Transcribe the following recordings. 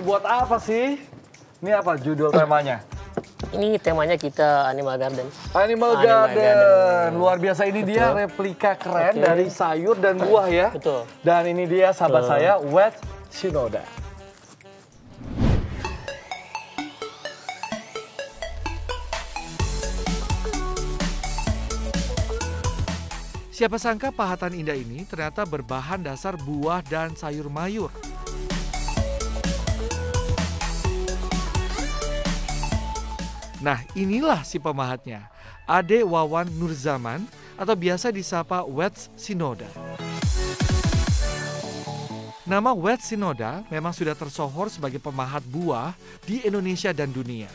buat apa sih? Ini apa judul temanya? Ini temanya kita Animal Garden. Animal Garden. Luar biasa, ini dia replika keren dari sayur dan buah ya. Betul. Dan ini dia sahabat saya, Wet Shinoda. Siapa sangka pahatan indah ini ternyata berbahan dasar buah dan sayur mayur. Nah, inilah si pemahatnya, Ade Wawan Nurzaman atau biasa disapa Wet Shinoda. Nama Wet Shinoda memang sudah tersohor sebagai pemahat buah di Indonesia dan dunia.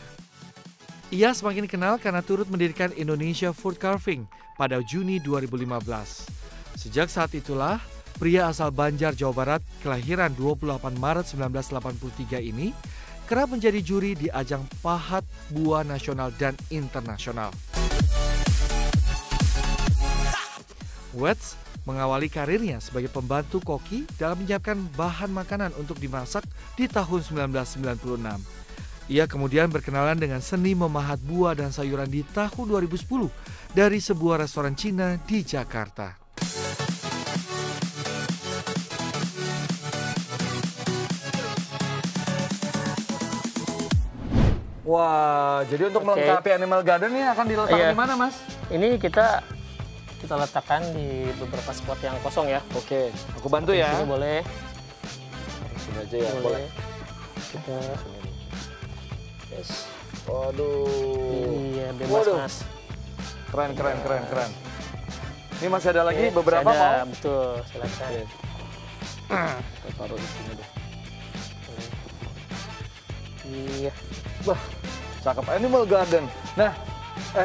Ia semakin dikenal karena turut mendirikan Indonesia Food Carving pada Juni 2015. Sejak saat itulah, pria asal Banjar, Jawa Barat, kelahiran 28 Maret 1983 ini kerap menjadi juri di ajang pahat buah nasional dan internasional. Wets mengawali karirnya sebagai pembantu koki dalam menyiapkan bahan makanan untuk dimasak di tahun 1996. Ia kemudian berkenalan dengan seni memahat buah dan sayuran di tahun 2010 dari sebuah restoran Cina di Jakarta. Wah, jadi untuk melengkapi Animal Garden ini akan diletakkan di mana, Mas? Ini kita letakkan di beberapa spot yang kosong ya. Oke, aku bantu ya. Sini boleh. Sini aja ya, boleh. Kita Yes. Waduh. Iya, bebas Mas. Keren. Ini masih ada lagi beberapa ada, mau? Betul, silakan. Kita taruh di sini deh. Iya. Wah, cakep. Animal Garden. Nah,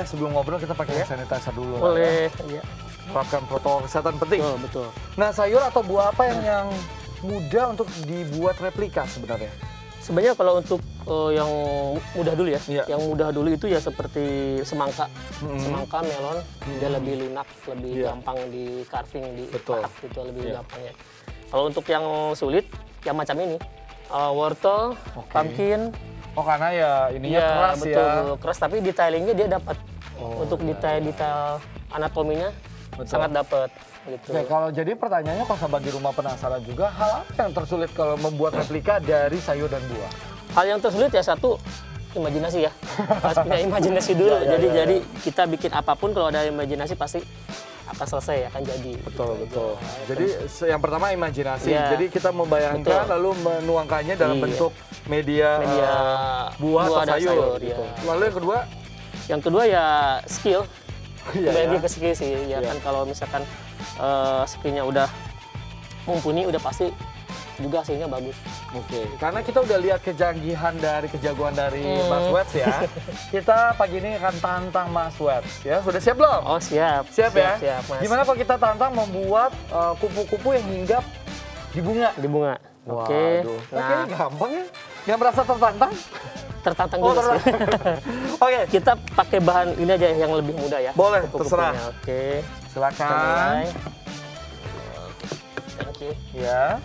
sebelum ngobrol kita pakai sanitizer dulu. Boleh, iya. Terapkan protokol kesehatan penting. Betul. Nah, sayur atau buah apa yang mudah untuk dibuat replika sebenarnya? Sebenarnya kalau untuk yang mudah dulu ya, yang mudah dulu itu ya seperti semangka, semangka, melon, dia lebih lunak, lebih gampang di carving, di pahat gitu, lebih gampangnya. Kalau untuk yang sulit, yang macam ini, wortel, pumpkin. Oh, karena ya ininya keras betul, ya. Keras, tapi detailingnya dia dapat. Untuk detail anatominya sangat dapat. Gitu. Oke, kalau jadi pertanyaannya kalau sahabat di rumah penasaran juga, hal apa yang tersulit kalau membuat replika dari sayur dan buah? Hal yang tersulit ya satu, imajinasi ya. Harus punya imajinasi dulu. Jadi kita bikin apapun kalau ada imajinasi pasti akan selesai, akan jadi. Betul. Jadi yang pertama imajinasi. Jadi kita membayangkan lalu menuangkannya dalam bentuk media buah atau sayur. Gitu. Lalu yang kedua? Yang kedua ya skill. Kembali ke skill sih. Ya kan kalau misalkan skillnya udah mumpuni, udah pasti juga hasilnya bagus. Oke. Karena kita udah lihat kejagoan dari Mas Wets ya. Kita pagi ini akan tantang Mas Wets ya. Sudah siap belum? Oh, siap. Siap ya? Siap, Mas. Gimana kalau kita tantang membuat kupu-kupu yang hinggap di bunga? Di bunga. Oke. Nah, gampang ya? Nggak merasa tertantang? Tertantang juga sih. Oke. Kita pakai bahan ini aja yang lebih mudah ya. Boleh, terserah. Oke. Silakan. Thank you. Ya.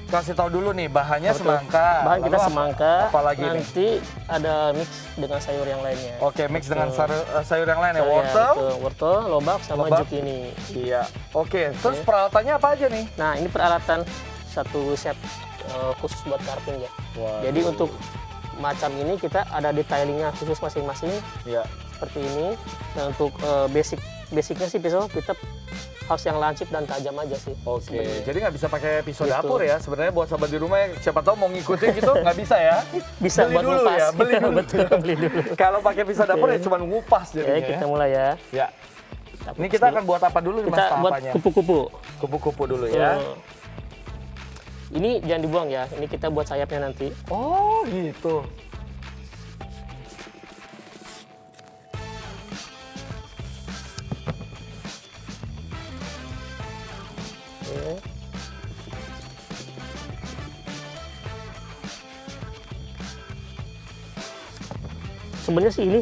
Kasih tahu dulu nih, bahannya semangka. Bahan kita semangka, apalagi nanti ada mix dengan sayur yang lainnya. Oke, mix dengan sayur yang lain ya, wortel? Wortel, lobak, sama zucchini. Iya, oke. Terus peralatannya apa aja nih? Nah, ini peralatan satu set khusus buat carving ya. Jadi untuk macam ini kita ada detailingnya khusus masing-masing. Iya. Seperti ini. Dan untuk basicnya sih pisau kita harus yang lancip dan tajam aja sih. Oke, jadi nggak bisa pakai pisau dapur ya. Sebenarnya buat sahabat di rumah yang siapa tahu mau ngikutin gitu nggak bisa ya. Bisa beli buat dulu ngupas. Ya, beli dulu. Beli dulu. Kalau pakai pisau dapur ya cuma ngupas jadinya. Oke, kita mulai ya. Ya. Ini kita akan buat apa dulu nih Mas? Kita buat kupu-kupu. Kupu-kupu dulu ya. Ini jangan dibuang ya. Ini kita buat sayapnya nanti. Oh, gitu. Sebenarnya sih ini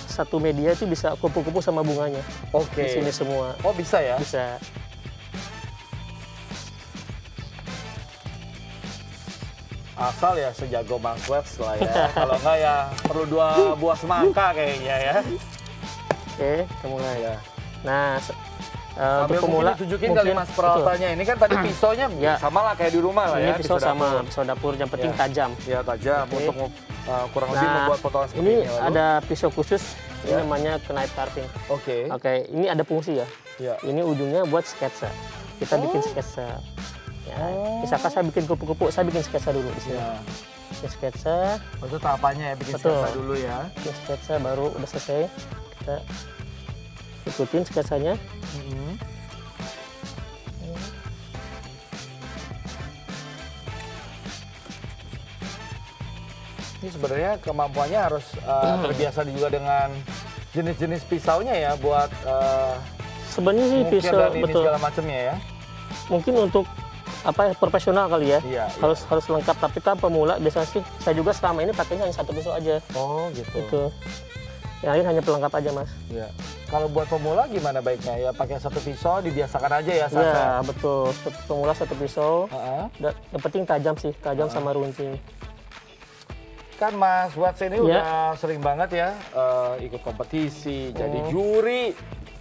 satu media itu bisa kupu-kupu sama bunganya. Oke. Di sini semua. Oh, bisa ya? Bisa. Asal ya sejago Mas Wets lah ya. Kalau enggak ya perlu 2 buah semangka kayaknya ya. Oke, kita mulai. Ya. Nah, sambil mungkin ditunjukin kali Mas peralatannya. Ini kan tadi pisaunya sama lah kayak di rumah lah ya. Ini pisau sama, pisau dapur, yang penting tajam. Ya tajam untuk kurang lebih membuat potongan seperti ini. Ini ada pisau khusus, ini namanya knife carving. Oke, ini ada fungsi ya. Ini ujungnya buat sketsa. Kita bikin sketsa. Ya, misalkan saya bikin kupu-kupu, saya bikin sketsa dulu di sini. Bikin sketsa. Itu tahapannya ya, bikin sketsa dulu ya. Bikin sketsa baru udah selesai. Kita ikutin sketsanya. Ini sebenarnya kemampuannya harus terbiasa juga dengan jenis-jenis pisaunya ya buat sebenarnya sih pisau betul segala macamnya ya. Mungkin untuk profesional kali ya. Harus lengkap, tapi kan pemula biasanya sih saya juga selama ini pakainya hanya 1 pisau aja. Oh gitu. Itu. Yang lain hanya pelengkap aja Mas. Iya. Kalau buat pemula gimana baiknya? Ya pakai 1 pisau, dibiasakan aja ya. Iya betul. Pemula 1 pisau. Yang penting tajam sih, tajam sama runcing. Kan Mas Wets ini udah sering banget ya ikut kompetisi, jadi juri,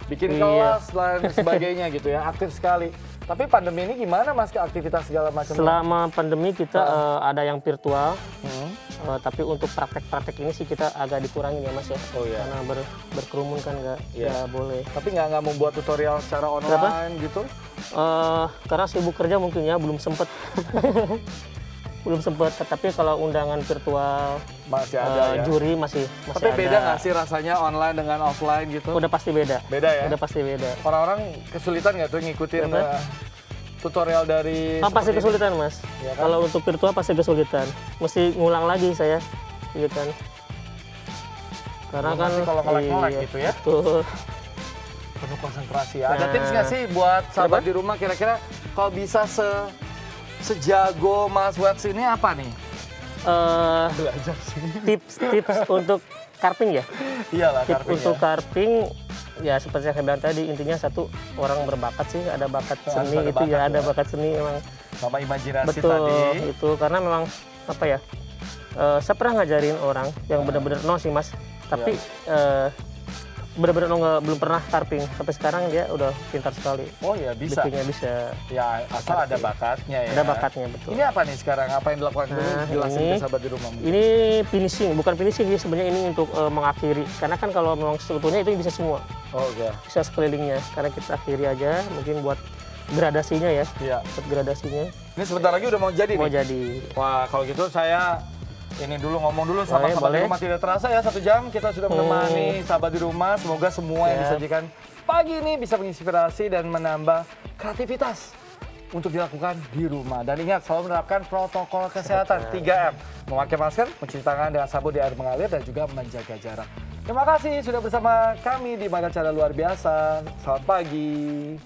bikin kelas dan sebagainya gitu ya, aktif sekali. Tapi pandemi ini gimana Mas ke aktivitas segala macam? Selama pandemi kita ada yang virtual, tapi untuk praktek-praktek ini sih kita agak dikurangin ya Mas ya. Karena berkerumun kan nggak boleh. Tapi nggak membuat tutorial secara online gitu? Karena sibuk kerja mungkin ya, belum sempet. Belum sempat, tapi kalau undangan virtual masih ada ya? Juri masih tapi ada. Beda nggak sih rasanya online dengan offline gitu? Udah pasti beda. Beda ya? Udah pasti beda. Orang-orang kesulitan nggak tuh ngikutin tutorial dari pasti kesulitan Mas. Ya kan? Kalau untuk virtual pasti kesulitan. Mesti ngulang lagi saya, gitu kan. Karena kan kalau ngelek-ngelek gitu ya? Betul. Penuh konsentrasi ya. Ada tips nggak sih buat sahabat di rumah kira-kira kalau bisa sejago Mas Wets ini apa nih? Belajar sih. Tips untuk carving ya? Iyalah, tips untuk carving ya seperti yang saya bilang tadi, intinya satu, orang berbakat sih, ada bakat seni itu ya, ada bakat seni emang. Sama imajinasi betul, tadi. Itu karena memang apa ya? Saya pernah ngajarin orang yang benar-benar sih Mas, tapi benar-benar belum pernah carving, sampai sekarang dia udah pintar sekali. Oh ya bisa. Bikinnya bisa. Ya asal carving. Ada bakatnya ya. Ada bakatnya betul. Ini apa nih sekarang? Apa yang dilakukan dulu? Jelasin ke sahabat di rumah. Ini finishing, bukan finishing sih sebenarnya, ini untuk mengakhiri. Karena kan kalau memang sebetulnya itu bisa semua. Oh ya. Bisa sekelilingnya. Karena kita akhiri aja, mungkin buat gradasinya ya. Iya. Buat gradasinya. Ini sebentar lagi udah mau jadi nih. Mau jadi. Wah kalau gitu saya ini dulu ngomong dulu sama sahabat di rumah. Tidak terasa ya 1 jam kita sudah menemani sahabat di rumah. Semoga semua yang disajikan pagi ini bisa menginspirasi dan menambah kreativitas untuk dilakukan di rumah. Dan ingat selalu menerapkan protokol kesehatan 3M. Memakai masker, mencuci tangan dengan sabun di air mengalir, dan juga menjaga jarak. Terima kasih sudah bersama kami di Makan Cara Luar Biasa. Selamat pagi.